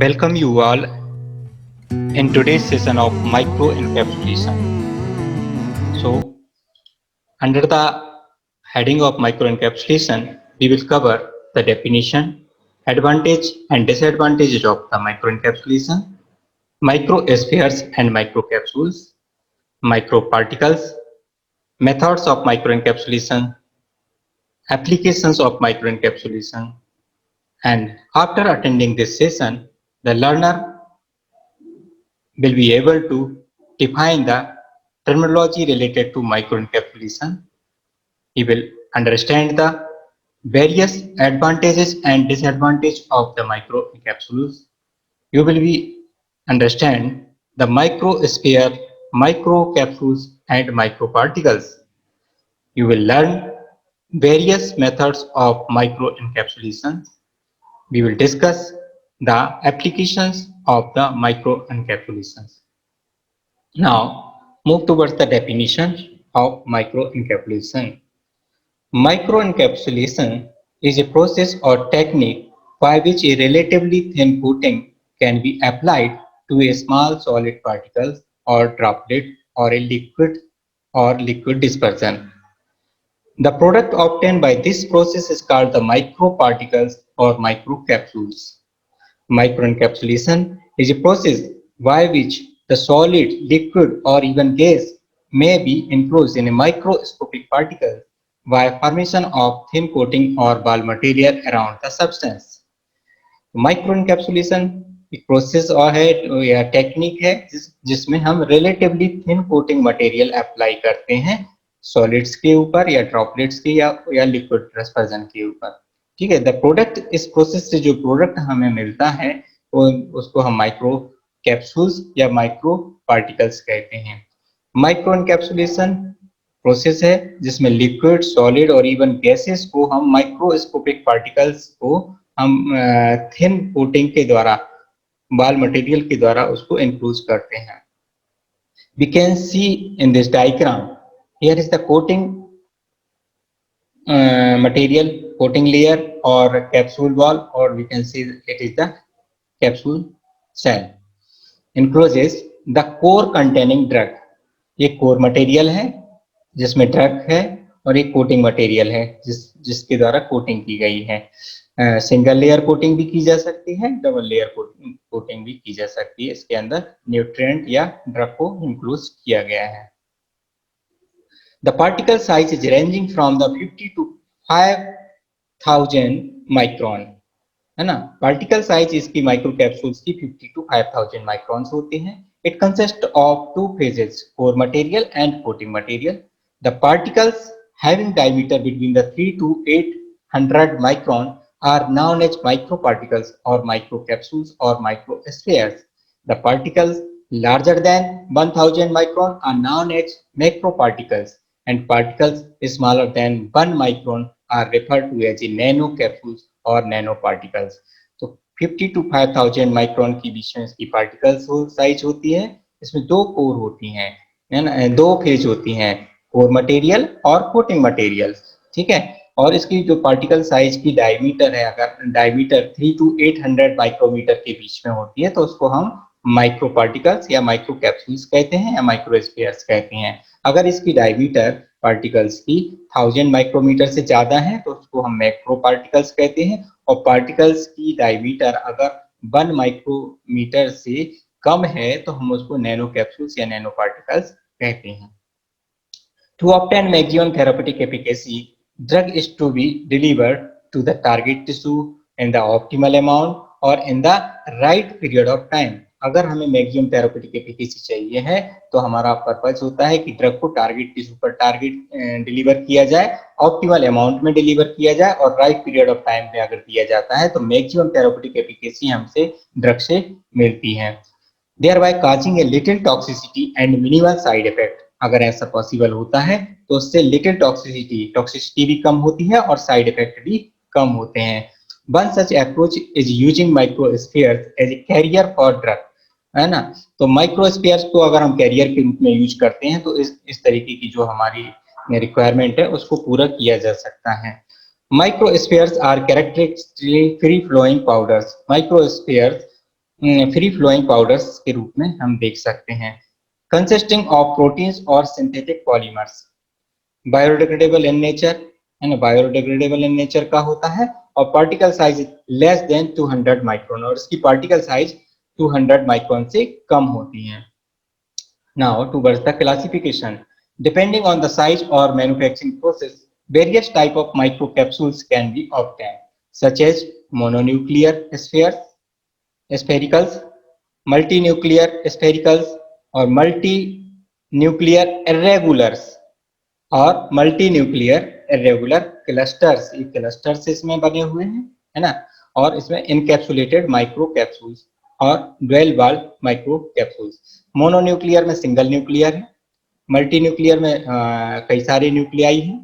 Welcome you all in today's session of microencapsulation. So, under the heading of microencapsulation, we will cover the definition, advantage and disadvantages of the microencapsulation, microspheres and microcapsules, microparticles, methods of microencapsulation, applications of microencapsulation, and after attending this session, the learner will be able to define the terminology related to microencapsulation. He will understand the various advantages and disadvantages of the microencapsules. You will be understand the microsphere, microcapsules and microparticles. You will learn various methods of microencapsulation. We will discuss the applications of the microencapsulations. Now, move towards the definition of microencapsulation. Microencapsulation is a process or technique by which a relatively thin coating can be applied to a small solid particle or droplet or a liquid dispersion. The product obtained by this process is called the microparticles or microcapsules. Microencapsulation is a process by which the solid, liquid, or even gas may be enclosed in a microscopic particle by formation of thin coating or ball material around the substance. माइक्रोइनकैप्सुलेशन एक process और है या technique है जिसमें हम relatively thin coating material apply करते हैं solids के ऊपर या ड्रॉपलेट्स के या लिक्विड डिस्पर्जन के ऊपर. ठीक है. द प्रोडक्ट, इस प्रोसेस से जो प्रोडक्ट हमें मिलता है उसको हम माइक्रो कैप्सूल्स या माइक्रो पार्टिकल्स कहते हैं. माइक्रो इनकैप्सुलेशन प्रोसेस है जिसमें लिक्विड, सॉलिड और इवन गैसेस को हम माइक्रोस्कोपिक पार्टिकल्स को हम थिन कोटिंग के द्वारा, बाल मटेरियल के द्वारा उसको इनक्लूज करते हैं. We can see in this diagram, here is the coating material, coating layer or capsule wall, or we can see it is the capsule shell. Encloses the core containing drug. ये core material है जिसमें drug है और एक coating material है जिसके द्वारा coating की गई है. सिंगल लेयर कोटिंग भी की जा सकती है, डबल लेयर कोटिंग भी की जा सकती है. इसके अंदर न्यूट्रिएंट या ड्रग को इंक्लूड किया गया है. The particle size is ranging from the 50 to 5000 micron, है ना. पार्टिकल साइज इसकी माइक्रो कैप्सूल्स की 50 to 5000 माइक्रोन्स होते हैं. It consist of two phases, core material and coating material. The particles having diameter between the 3 to 800 micron are known as microparticles or microcapsules or microspheres. The particles larger than 1000 micron are known as macroparticles, and particles smaller than 1 micron are referred to as nanocapsules or nanoparticles. तो 50 to 5000 micron की बीच में इसकी particles size होती है. इसमें दो core होती हैं, है ना, दो फेज होती हैं, कोर मटेरियल और कोटिंग मटेरियल. ठीक है. और इसकी जो पार्टिकल साइज की डायमीटर है, अगर डायमीटर 3 to 800 माइक्रोमीटर के बीच में होती है तो उसको हम माइक्रो पार्टिकल्स या माइक्रो कैप्सूल्स कहते हैं या माइक्रोस्फीयर्स कहते हैं. अगर इसकी डायमीटर पार्टिकल्स की 1000 माइक्रोमीटर से ज्यादा है तो उसको हम मैक्रो पार्टिकल्स कहते हैं. और पार्टिकल्स की डायमीटर अगर 1 माइक्रोमीटर से कम है तो हम उसको नैनो कैप्सूल्स या नैनो पार्टिकल्स कहते हैं. To obtain maximum therapeutic efficacy, drug is to be delivered to the target tissue in the optimal amount or in the right period of time. अगर हमें मैक्सिमम थेरेप्यूटिक एफिकेसी चाहिए है तो हमारा purpose होता है कि ड्रग को टारगेट टिश्यू पर डिलीवर किया जाए, ऑप्टिमल अमाउंट में डिलीवर किया जाए और राइट पीरियड ऑफ टाइम पे अगर दिया जाता है तो मैक्सिमम थेरेप्यूटिक एफिकेसी हमसे ड्रग से मिलती है. thereby causing a little toxicity and minimal side effect. अगर ऐसा पॉसिबल होता है तो उससे लिटिल टॉक्सिसिटी भी कम होती है और साइड इफेक्ट भी कम होते हैं. One such approach is using microspheres as a carrier for drug, है ना. तो माइक्रोस्फीयर्स को अगर हम कैरियर के रूप में यूज करते हैं तो इस तरीके की जो हमारी रिक्वायरमेंट है उसको पूरा किया जा सकता है. Microspheres are characteristically free flowing powders. Microspheres free flowing powders के रूप में हम देख सकते हैं। कंसिस्टिंग ऑफ प्रोटीन्स और synthetic polymers, biodegradable in nature, है ना, बायोडिग्रेडेबल इन नेचर का होता है और particle size less than 200 micron, और इसकी पार्टिकल साइज 200 माइक्रोन से कम होती है। Now, towards the classification, depending on the size or manufacturing process, various type of microcapsules can be obtained, such as mononuclear spheres, sphericals, multinuclear sphericals, or multinuclear irregulars, और multinuclear irregular clusters, ये clusters इसमें बने हुए हैं, है ना, और इसमें इनकैप्सुलेटेड माइक्रो कैप्सूल्स और dual wall micro capsules. Mononuclear में सिंगल न्यूक्लियर है, मल्टी न्यूक्लियर में कई सारे न्यूक्लियाई हैं,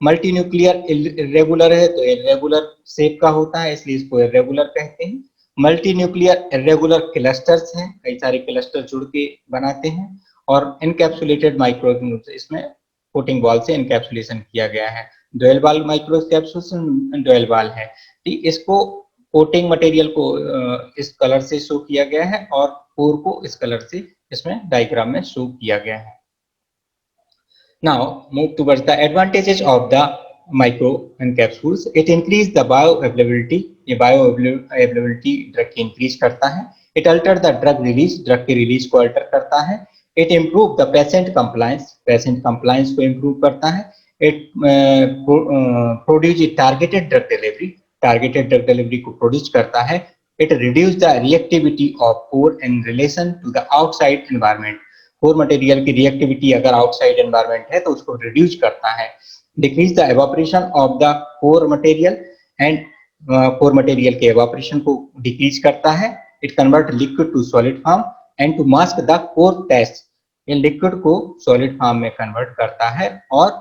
मल्टी न्यूक्लियर इरेगुलर है तो इरेगुलर शेप का होता है इसलिए इसको इरेगुलर कहते हैं। मल्टी न्यूक्लियर इरेगुलर क्लस्टर्स हैं, कई सारे क्लस्टर जुड़ के बनाते हैं, और इनकैप्सुलेटेड माइक्रो, इसमें कोटिंग बॉल से इनकैप्सुलेशन किया गया है। Dual wall micro capsule dual wall है, ठीक, इसको कोटिंग मटेरियल को इस कलर से शो किया गया है और कोर को इस कलर से इसमें डायग्राम में शो किया गया है। Now move towards the advantages of the micro encapsules. It increase the bioavailability, ये bioavailability ड्रग की इंक्रीज करता है। It alter the drug release, drug के रिलीज को अल्टर करता है। It improve the patient compliance को improve करता है। It produce targeted drug delivery को प्रोड्यूस करता है। It reduce the reactivity of core in relation to the outside environment. Core material की रिएक्टिविटी अगर आउटसाइड एनवायरनमेंट है तो उसको रिड्यूस करता है। Decrease the evaporation of the core material, and core material के एवापोरेशन को डिक्रीज करता है। It convert liquid to solid form and to mask the core taste, ये लिक्विड को सॉलिड फॉर्म में कन्वर्ट करता है और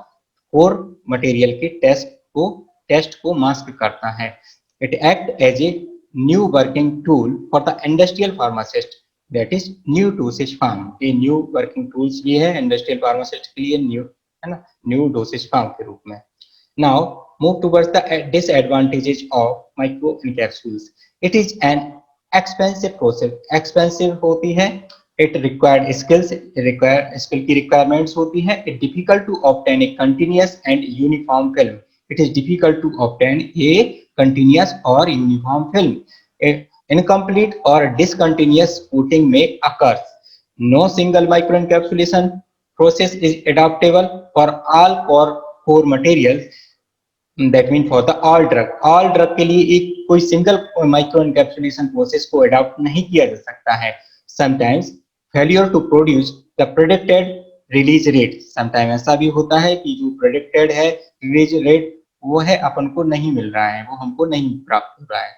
कोर मटेरियल के टेस्ट को मास्क करता है। It act as a new working tool for the industrial pharmacist, that is new dosage form, ये न्यू वर्किंग टूल्स भी है इंडस्ट्रियल फार्मासिस्ट के लिए, न्यू, है ना, न्यू डोसेज फॉर्म के रूप में। Now move towards the disadvantages of micro capsules. It is an expensive process, expensive होती है। इट रिक्वायर्ड स्किल की रिक्वायरमेंट्स होती है। It difficult to obtain a continuous and uniform film, it is difficult to obtain a continuous और uniform film. Incomplete or discontinuous coating may occur. No single microencapsulation process is adaptable for all core materials. That means for the all drug के लिए एक कोई single microencapsulation process को adopt नहीं किया जा सकता है। Sometimes failure to produce the predicted release rate. Sometimes ऐसा भी होता है कि जो predicted है release rate वो है अपन को नहीं मिल रहा है, वो हमको नहीं प्राप्त हो रहा है।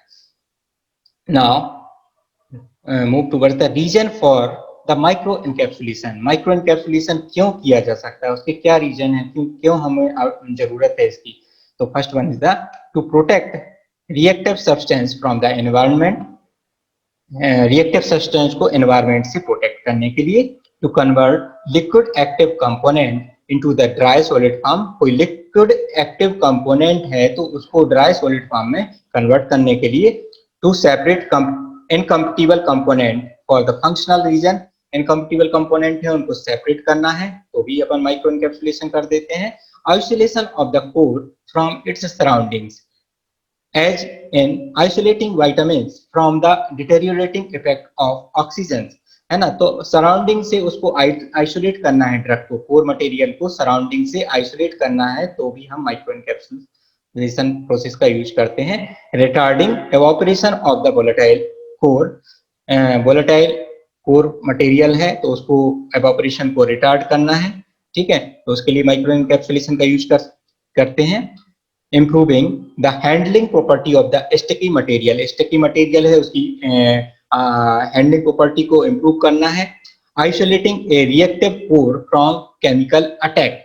Now move towards the reason for the micro encapsulation. Micro encapsulation क्यों किया जा सकता है, उसके क्या रीजन है, क्यों हमें जरूरत है इसकी। तो first one is the to protect reactive substance from the environment, reactive substance को एनवायरनमेंट से प्रोटेक्ट करने के लिए। To convert liquid active component into the dry solid form, कोई लिक्विड एक्टिव कंपोनेंट है तो उसको ड्राई सॉलिड फॉर्म में कन्वर्ट करने के लिए। To separate incompatible component for the functional reason, incompatible component है उनको सेपरेट करना है तो भी अपन माइक्रो एनकैप्सुलेशन कर देते हैं। Isolation of the core from its surroundings, as in isolating vitamins from the deteriorating effect of oxygen, है ना, तो सराउंडिंग से उसको आइसोलेट करना है, ड्रग को, कोर मटेरियल को सराउंडिंग से आइसोलेट करना है तो भी हम माइक्रो एनकैप्सुलेशन प्रोसेस का यूज करते हैं। Retarding evaporation of the volatile core material है तो उसको एवापोरेशन को रिटार्ड करना है, ठीक है, तो उसके लिए माइक्रो एनकैप्सुलेशन का यूज करते हैं। Improving the handling property of the sticky material, sticky material है उसकी handling property को improve करना है। Isolating a reactive core from chemical attack,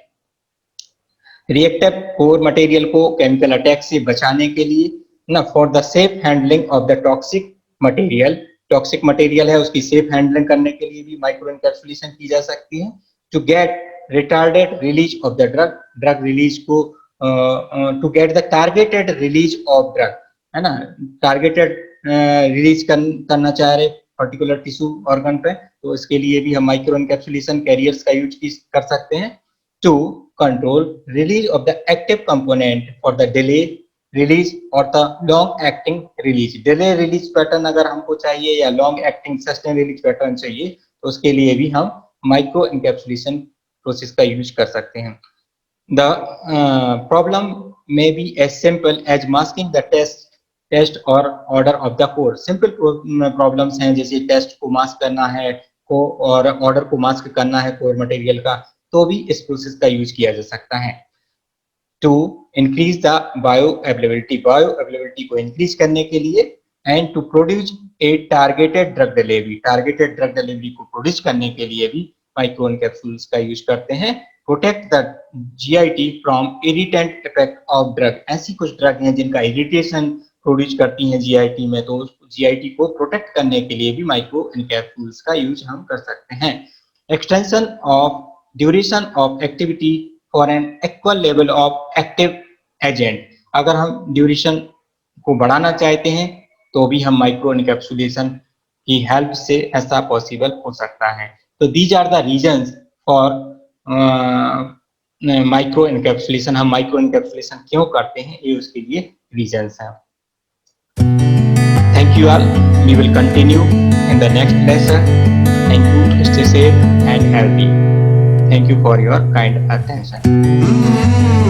reactive core material को chemical attack से बचाने के लिए ना। For the safe handling of the toxic material है उसकी safe handling करने के लिए भी माइक्रो एनकैप्सुलेशन की जा सकती है। To get retarded release of the drug release को to get the targeted release of drug, है ना, टारगेटेड रिलीज करना चाह रहे पर्टिकुलर टिश्यू ऑर्गन पे, तो इसके लिए भी हम माइक्रो एनकैप्सुलेशन कैरियर्स का यूज कर सकते हैं to control release of the active component for the delay release और the long acting release. Delay release pattern अगर हमको चाहिए या long acting sustain release pattern चाहिए, तो उसके लिए भी हम माइक्रो एनकैप्सुलेशन प्रोसेस का यूज कर सकते हैं। The problem may be as simple as masking the test or order of the core। Simple problems हैं जैसे टेस्ट को मास्क करना है को और ऑर्डर को मास्क करना है कोर मटेरियल का, तो भी इस प्रोसेस का यूज किया जा सकता है। To increase the bio availability को इंक्रीज करने के लिए and to produce a targeted drug delivery को प्रोड्यूस करने के लिए भी माइक्रो कैप्सूल्स का यूज करते हैं। Protect the GIT from irritant effect of drug. ऐसी कुछ ड्रग हैं जिनका इरिटेशन प्रोड्यूस करती हैं जीआईटी में, तो जीआईटी को प्रोटेक्ट करने के लिए भी माइक्रो कैप्सूल्स का यूज हम कर सकते हैं। Extension of duration of activity for an equal level of active agent. अगर हम ड्यूरेशन को बढ़ाना चाहते हैं तो भी हम माइक्रो एनकैप्सुलेशन की हेल्प से ऐसा पॉसिबल हो सकता है। तो these are the reasons for micro encapsulation. हम माइक्रो एनकैप्सुलेशन क्यों करते हैं, ये उसके लिए रीजंस हैं। Thank you all, we will continue in the next lesson. Thank you, stay safe and healthy. Thank you for your kind attention.